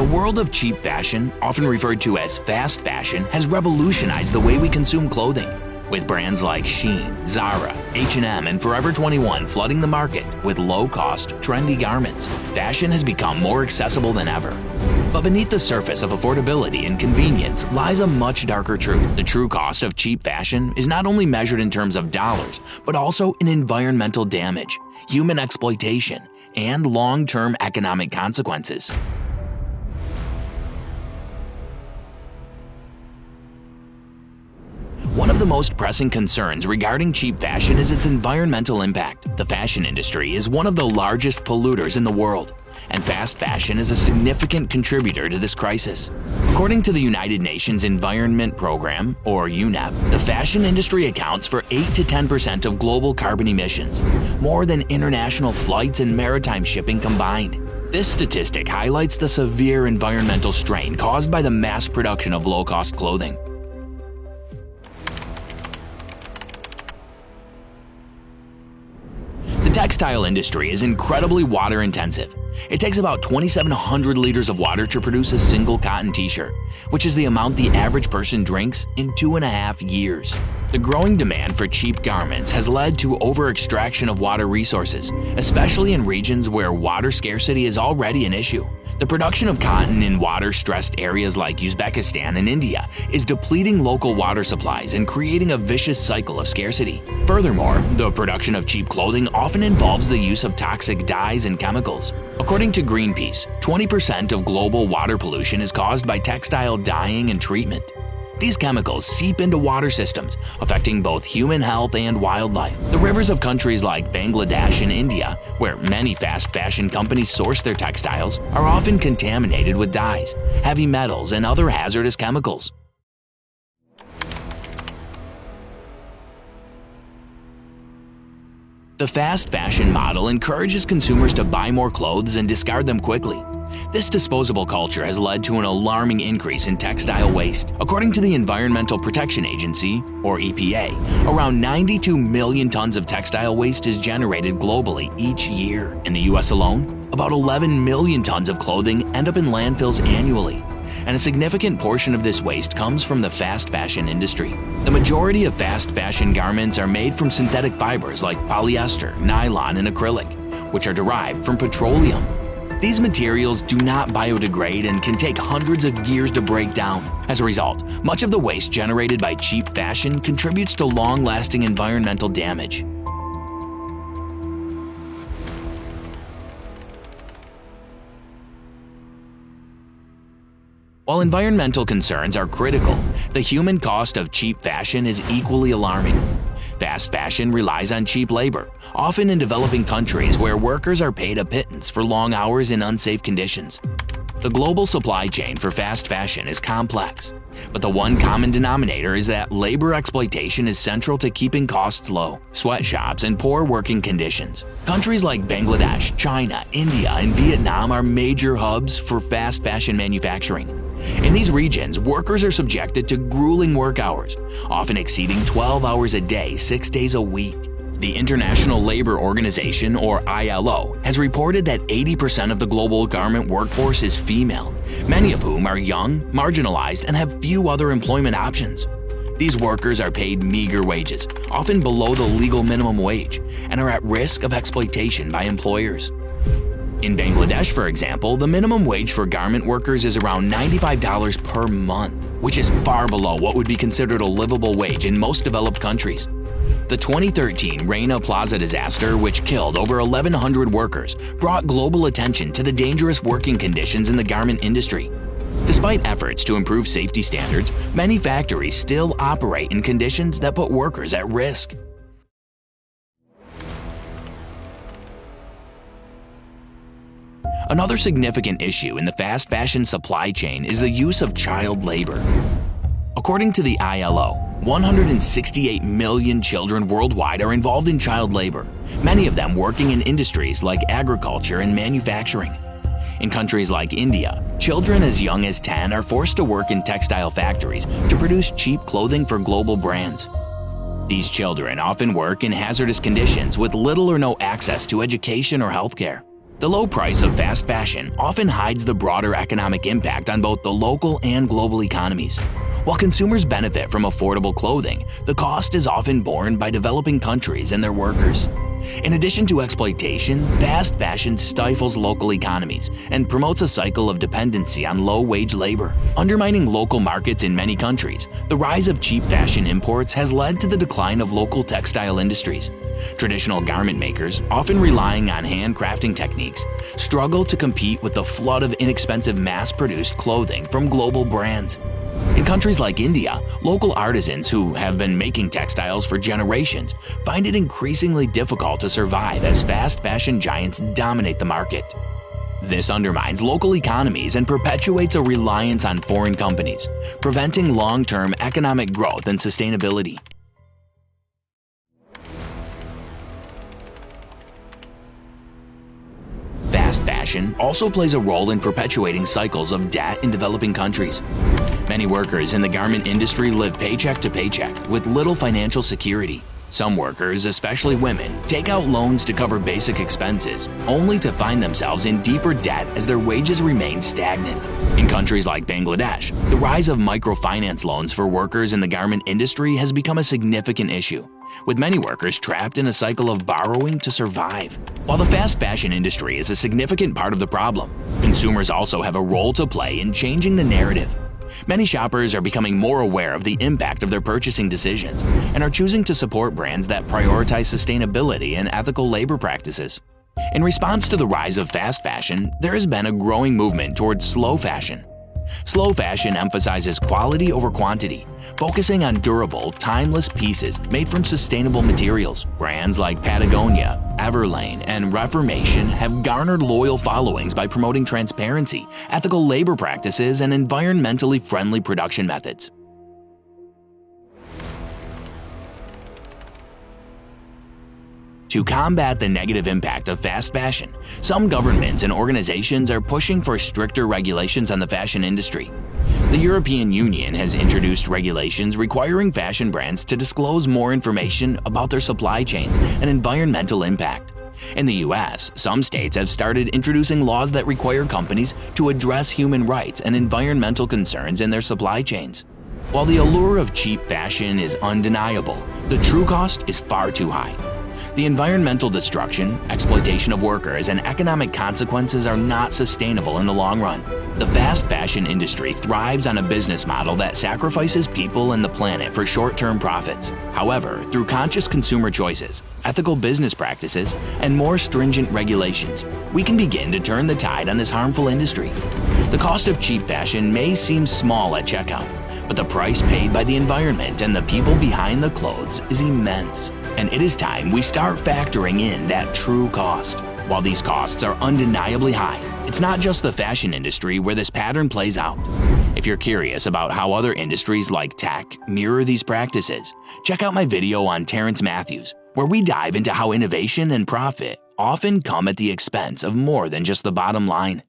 The world of cheap fashion, often referred to as fast fashion, has revolutionized the way we consume clothing. With brands like Shein, Zara, H&M, and Forever 21 flooding the market with low-cost, trendy garments, fashion has become more accessible than ever. But beneath the surface of affordability and convenience lies a much darker truth. The true cost of cheap fashion is not only measured in terms of dollars, but also in environmental damage, human exploitation, and long-term economic consequences. One of the most pressing concerns regarding cheap fashion is its environmental impact. The fashion industry is one of the largest polluters in the world, and fast fashion is a significant contributor to this crisis. According to the United Nations Environment Program, or UNEP, the fashion industry accounts for 8 to 10% of global carbon emissions, more than international flights and maritime shipping combined. This statistic highlights the severe environmental strain caused by the mass production of low-cost clothing. The textile industry is incredibly water-intensive. It takes about 2,700 liters of water to produce a single cotton t-shirt, which is the amount the average person drinks in 2.5 years. The growing demand for cheap garments has led to over-extraction of water resources, especially in regions where water scarcity is already an issue. The production of cotton in water-stressed areas like Uzbekistan and India is depleting local water supplies and creating a vicious cycle of scarcity. Furthermore, the production of cheap clothing often involves the use of toxic dyes and chemicals. According to Greenpeace, 20% of global water pollution is caused by textile dyeing and treatment. These chemicals seep into water systems, affecting both human health and wildlife. The rivers of countries like Bangladesh and India, where many fast fashion companies source their textiles, are often contaminated with dyes, heavy metals, and other hazardous chemicals. The fast fashion model encourages consumers to buy more clothes and discard them quickly. This disposable culture has led to an alarming increase in textile waste. According to the Environmental Protection Agency, or EPA, around 92 million tons of textile waste is generated globally each year. In the US alone, about 11 million tons of clothing end up in landfills annually, and a significant portion of this waste comes from the fast fashion industry. The majority of fast fashion garments are made from synthetic fibers like polyester, nylon, and acrylic, which are derived from petroleum. These materials do not biodegrade and can take hundreds of years to break down. As a result, much of the waste generated by cheap fashion contributes to long-lasting environmental damage. While environmental concerns are critical, the human cost of cheap fashion is equally alarming. Fast fashion relies on cheap labor, often in developing countries where workers are paid a pittance for long hours in unsafe conditions. The global supply chain for fast fashion is complex, but the one common denominator is that labor exploitation is central to keeping costs low. Sweatshops and poor working conditions. Countries like Bangladesh, China, India, and Vietnam are major hubs for fast fashion manufacturing. In these regions, workers are subjected to grueling work hours, often exceeding 12 hours a day, 6 days a week. The International Labor Organization, or ILO, has reported that 80% of the global garment workforce is female, many of whom are young, marginalized, and have few other employment options. These workers are paid meager wages, often below the legal minimum wage, and are at risk of exploitation by employers. In Bangladesh, for example, the minimum wage for garment workers is around $95 per month, which is far below what would be considered a livable wage in most developed countries. The 2013 Rana Plaza disaster, which killed over 1,100 workers, brought global attention to the dangerous working conditions in the garment industry. Despite efforts to improve safety standards, many factories still operate in conditions that put workers at risk. Another significant issue in the fast fashion supply chain is the use of child labor. According to the ILO, 168 million children worldwide are involved in child labor, many of them working in industries like agriculture and manufacturing. In countries like India, children as young as 10 are forced to work in textile factories to produce cheap clothing for global brands. These children often work in hazardous conditions with little or no access to education or healthcare. The low price of fast fashion often hides the broader economic impact on both the local and global economies. While consumers benefit from affordable clothing, the cost is often borne by developing countries and their workers. In addition to exploitation, fast fashion stifles local economies and promotes a cycle of dependency on low-wage labor, undermining local markets in many countries. The rise of cheap fashion imports has led to the decline of local textile industries. Traditional garment makers, often relying on handcrafting techniques, struggle to compete with the flood of inexpensive mass-produced clothing from global brands. In countries like India, local artisans who have been making textiles for generations find it increasingly difficult to survive as fast fashion giants dominate the market. This undermines local economies and perpetuates a reliance on foreign companies, preventing long-term economic growth and sustainability. Fast fashion also plays a role in perpetuating cycles of debt in developing countries. Many workers in the garment industry live paycheck to paycheck with little financial security. Some workers, especially women, take out loans to cover basic expenses, only to find themselves in deeper debt as their wages remain stagnant. In countries like Bangladesh, the rise of microfinance loans for workers in the garment industry has become a significant issue, with many workers trapped in a cycle of borrowing to survive. While the fast fashion industry is a significant part of the problem, consumers also have a role to play in changing the narrative. Many shoppers are becoming more aware of the impact of their purchasing decisions and are choosing to support brands that prioritize sustainability and ethical labor practices. In response to the rise of fast fashion, there has been a growing movement towards slow fashion. Slow fashion emphasizes quality over quantity, focusing on durable, timeless pieces made from sustainable materials. Brands like Patagonia, Everlane, and Reformation have garnered loyal followings by promoting transparency, ethical labor practices, and environmentally friendly production methods. To combat the negative impact of fast fashion, some governments and organizations are pushing for stricter regulations on the fashion industry. The European Union has introduced regulations requiring fashion brands to disclose more information about their supply chains and environmental impact. In the US, some states have started introducing laws that require companies to address human rights and environmental concerns in their supply chains. While the allure of cheap fashion is undeniable, the true cost is far too high. The environmental destruction, exploitation of workers, and economic consequences are not sustainable in the long run. The fast fashion industry thrives on a business model that sacrifices people and the planet for short-term profits. However, through conscious consumer choices, ethical business practices, and more stringent regulations, we can begin to turn the tide on this harmful industry. The cost of cheap fashion may seem small at checkout, but the price paid by the environment and the people behind the clothes is immense. And it is time we start factoring in that true cost. While these costs are undeniably high, it's not just the fashion industry where this pattern plays out. If you're curious about how other industries like tech mirror these practices, check out my video on Terrence Matthews, where we dive into how innovation and profit often come at the expense of more than just the bottom line.